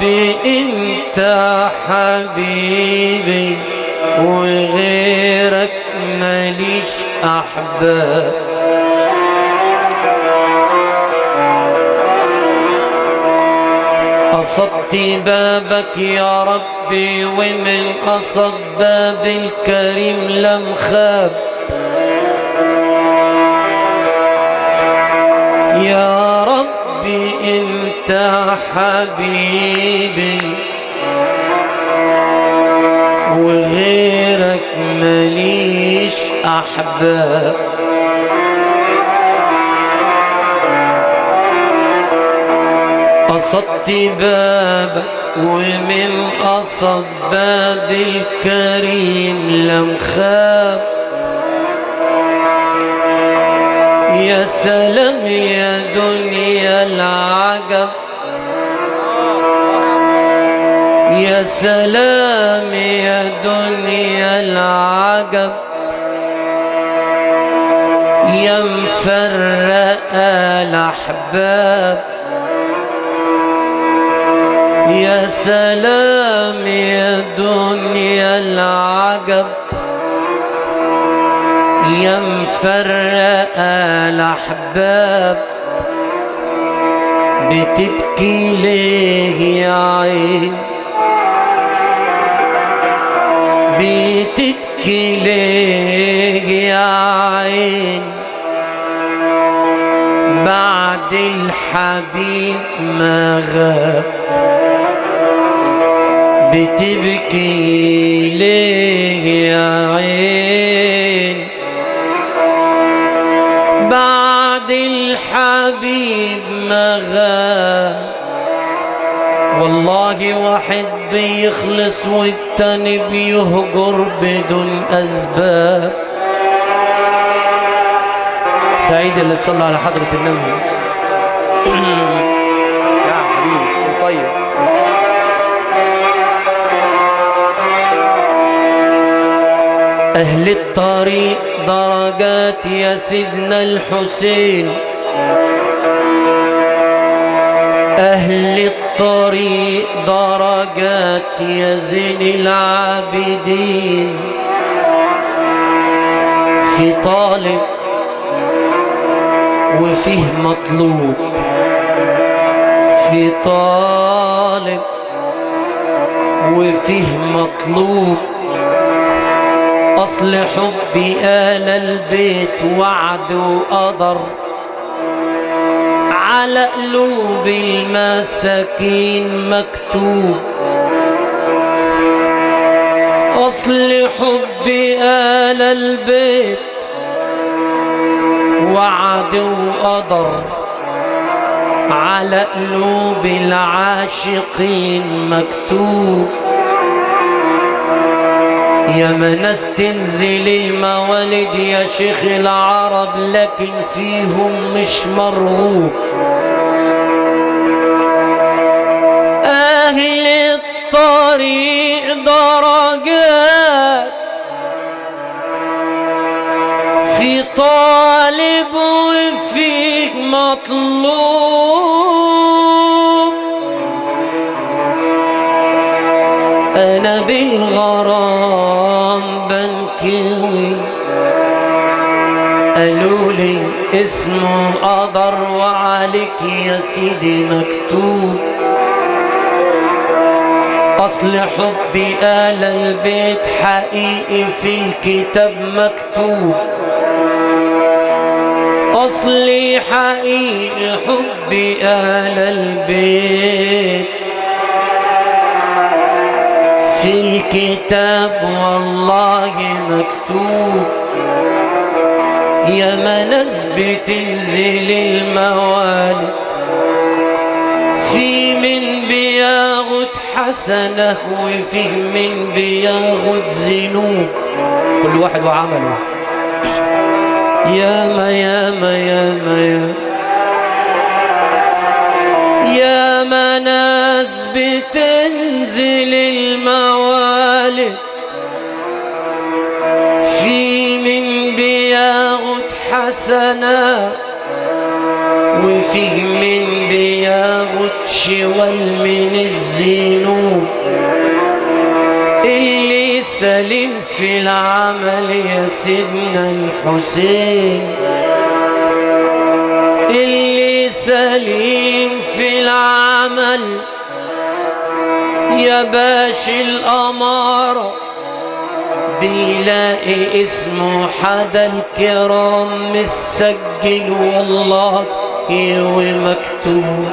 ربي انت حبيبي وغيرك ماليش احباب. قصدت بابك يا ربي ومن قصد باب الكريم لم خاب. يا ربي انت حبيبي وغيرك ماليش احباب. قصدت بابك ومن قصد باب الكريم لم خاب. يا سلام يا دنيا العجب، يا سلام يا دنيا العجب، يا مفرقة الأحباب. يا سلام يا دنيا العجب، يا مفرقة الأحباب. بتبكي ليه يا عين، بتبكي ليه يا عين، بعد الحبيب ما غاب. بتبكي ليه يا عين، بعد الحبيب ما غاب. والله واحد بيخلص والتاني بيهجر بدون أسباب. سعيد اللي تصلى على حضرة النبي. يا حبيبي صوت طيب. أهل الطريق درجات يا سيدنا الحسين، أهل الطريق درجات يا زين العابدين. في طالب وفيه مطلوب، في طالب وفيه مطلوب. أصل حبي آل البيت وعد وقدر على قلوب المساكين مكتوب. أصل حبي آل البيت وعد وقدر على قلوب العاشقين مكتوب. يا ناس تنزل الموالد يا شيخ العرب لكن فيهم مش مرغوب. أهل الطريق درجات، في طالب وفيك مطلوب. أنا بالغرام بنكوي، قالولي اسمه قدر وعليك يا سيدي مكتوب. أصل حبي آل البيت حقيقي في الكتاب مكتوب. أصلي حقيقي حبي آل البيت في الكتاب والله مكتوب. يا ناس بتنزل الموالد في من بياخد حسنة وفيه من بياخد ذنوب، كل واحد وعمله. ياما ياما ياما ياما ناس بتنزل الموالد في من بياخد حسنة وفيه من بياخد شوال من الذنوب، اللي سليم في العمل يا سيدنا الحسين، اللي سليم في العمل يا باشا الأمارة، بيلاقي اسمه حدا الكرام مسجل والله ومكتوب.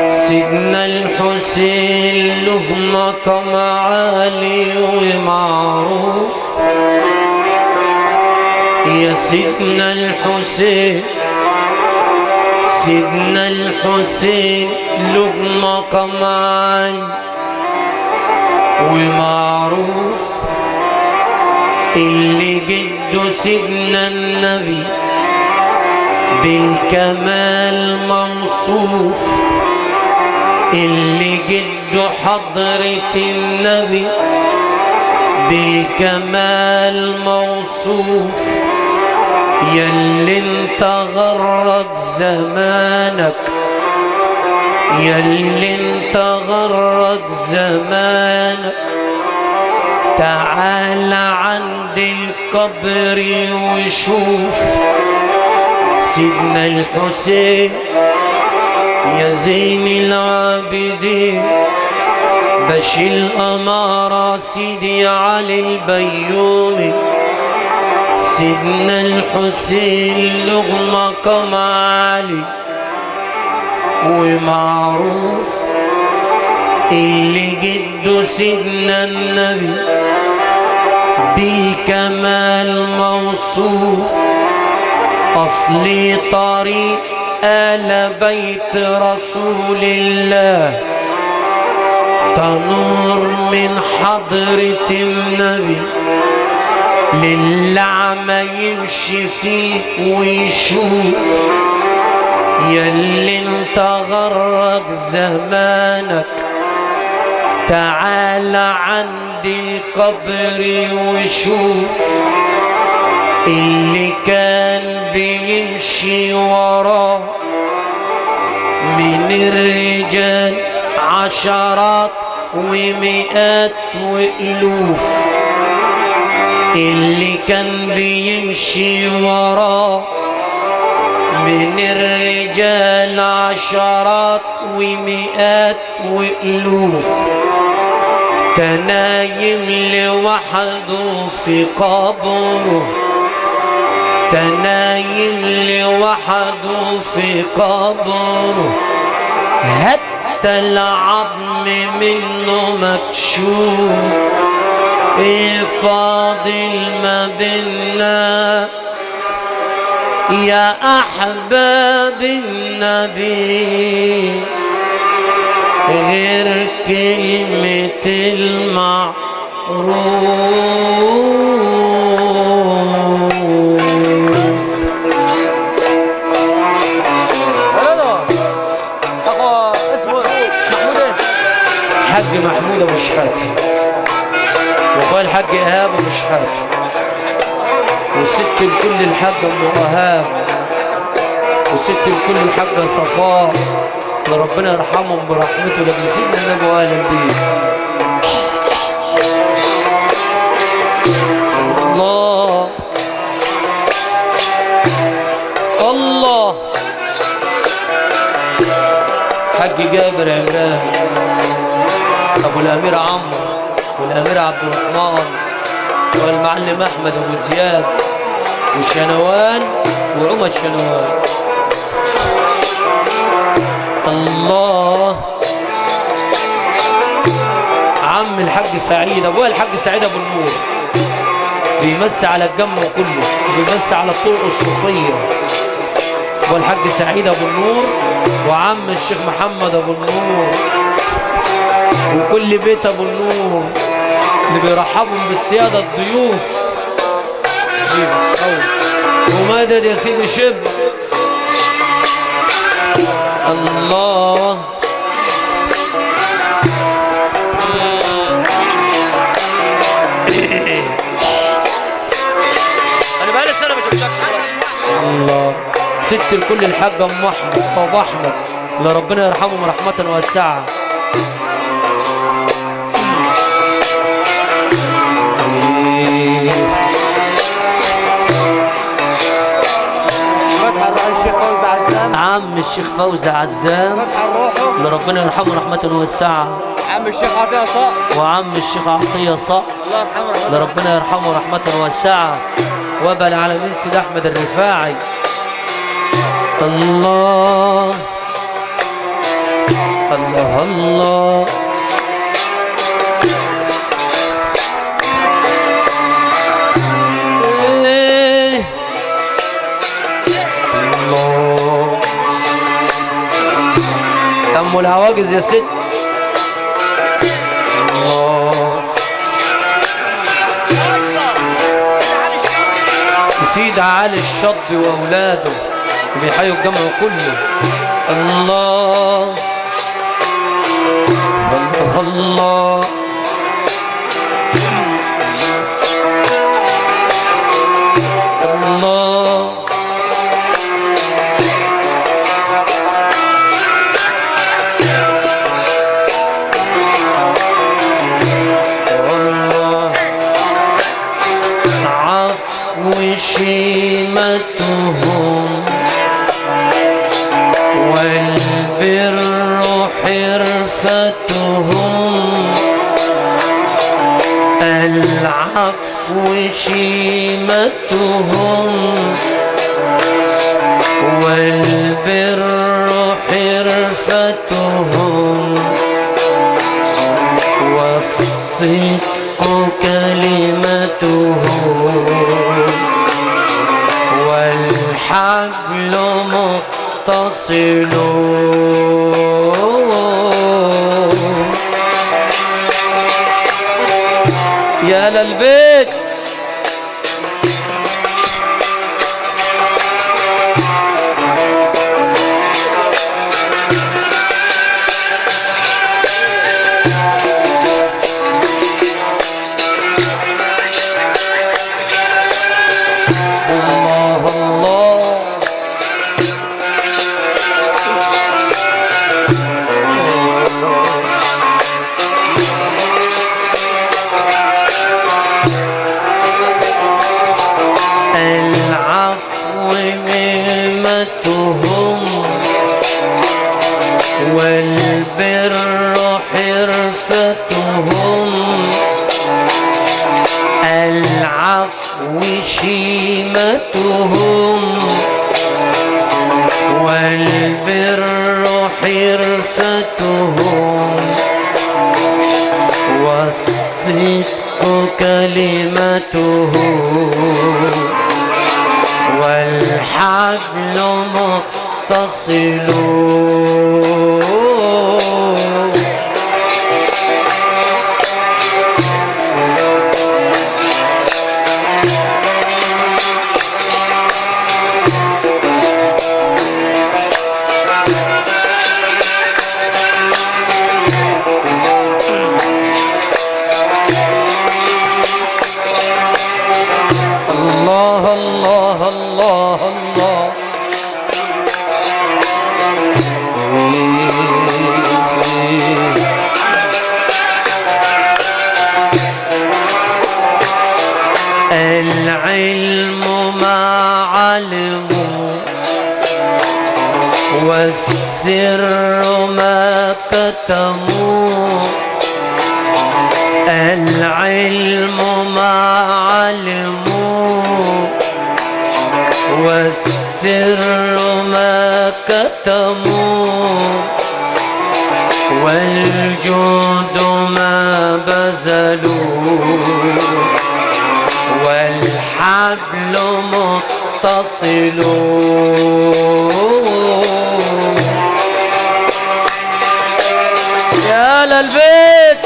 سيدنا الحسين له مقام عالي ومعروف، يا سيدنا الحسين، سيدنا الحسين له مقام عالي ومعروف، اللي جده سيدنا النبي بالكمال موصوف، اللي جده حضرة النبي بالكمال موصوف، ياللي انت غرك زمانك، ياللي انت غرك زمانك، تعال عند القبر وشوف سيدنا الحسين يا زين العابدين، بشي الأمارة سيدي علي البيومي، سيدنا الحسين له مقام عالي ومعروف، اللي جده سيدنا النبي بالكمال موصوف، أصلي طريق آل بيت رسول الله، تنور من حضرة النبي، للعمى يمشي فيه ويشوف، ياللي انت غرك زمانك، تعال عند القبر وشوف، اللي كان بيمشي وراه من الرجال عشرات ومئات وألوف، اللي كان بيمشي وراه من الرجال عشرات ومئات وألوف، تنايم لوحده في قبره، تنايم لوحده في قبره، حتى العظم منه مكشوف، ايه فاضل ما بينا يا احباب النبي غير كلمة المعروف. الحاج محمود ابو شحاته، واخويا الحاج ايهاب ابو شحاته، وست الكل الحاجه ام وهاب، وست الكل الحاجه صفاء، اللي ربنا يرحمهم برحمته لاجل سيدنا النبي واهل البيت. الله الله. حاج جابر عمران، ابو الامير عمرو، والامير عبد الرحمن، والمعلم احمد ابو زياد، وشنوان وعمد شنوان. الله. عم الحاج سعيد، ابويا الحاج سعيد ابو النور، بيمسي على الجمع كله، بيمسي على الطرق الصوفيه. ابو الحاج سعيد ابو النور، وعم الشيخ محمد ابو النور، وكل بيت ابو النور اللي بيرحبهم بالسياده الضيوف. ومدد يا سيدي شب. الله انا بقالي سنه ما شفتكش. الله ست الكل الحاجه ام احمد ابو احمد اللي ربنا يرحمهم رحمه واسعه. عم الشيخ فوزي عزام اللي ربنا يرحمه رحمة واسعة. عم الشيخ عطية صقر وعم الشيخ عطية صقر اللي ربنا يرحمه رحمة واسعة. وابا العالمين سيد احمد الرفاعي. الله الله الله أم العواجز يا ست. الله سيد علي الشط وأولاده بيحيوا الجمع كله. الله الله الله الله وشيمتهم والبر حرفتهم. العفو شيمتهم والبر حرفتهم. والصدق كلمتهم والحبل متصل. يا للبيت والبر حرفتهم. العفو شيمتهم والبر حرفتهم. والصدق كلمتهم والحبل متصل. الله الله الله الله العلم ما علموا والسر ما كتموا. العلم ما علموا والسر ما كتموا. والجود ما بذلوا والحبل متصل. يا للبيت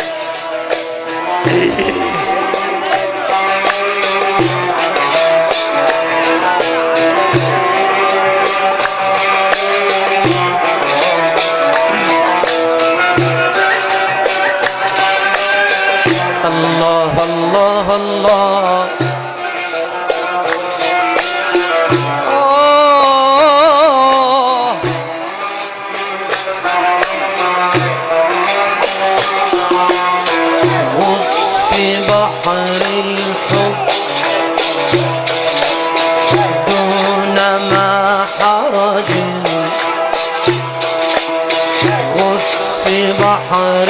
راجل غص بحر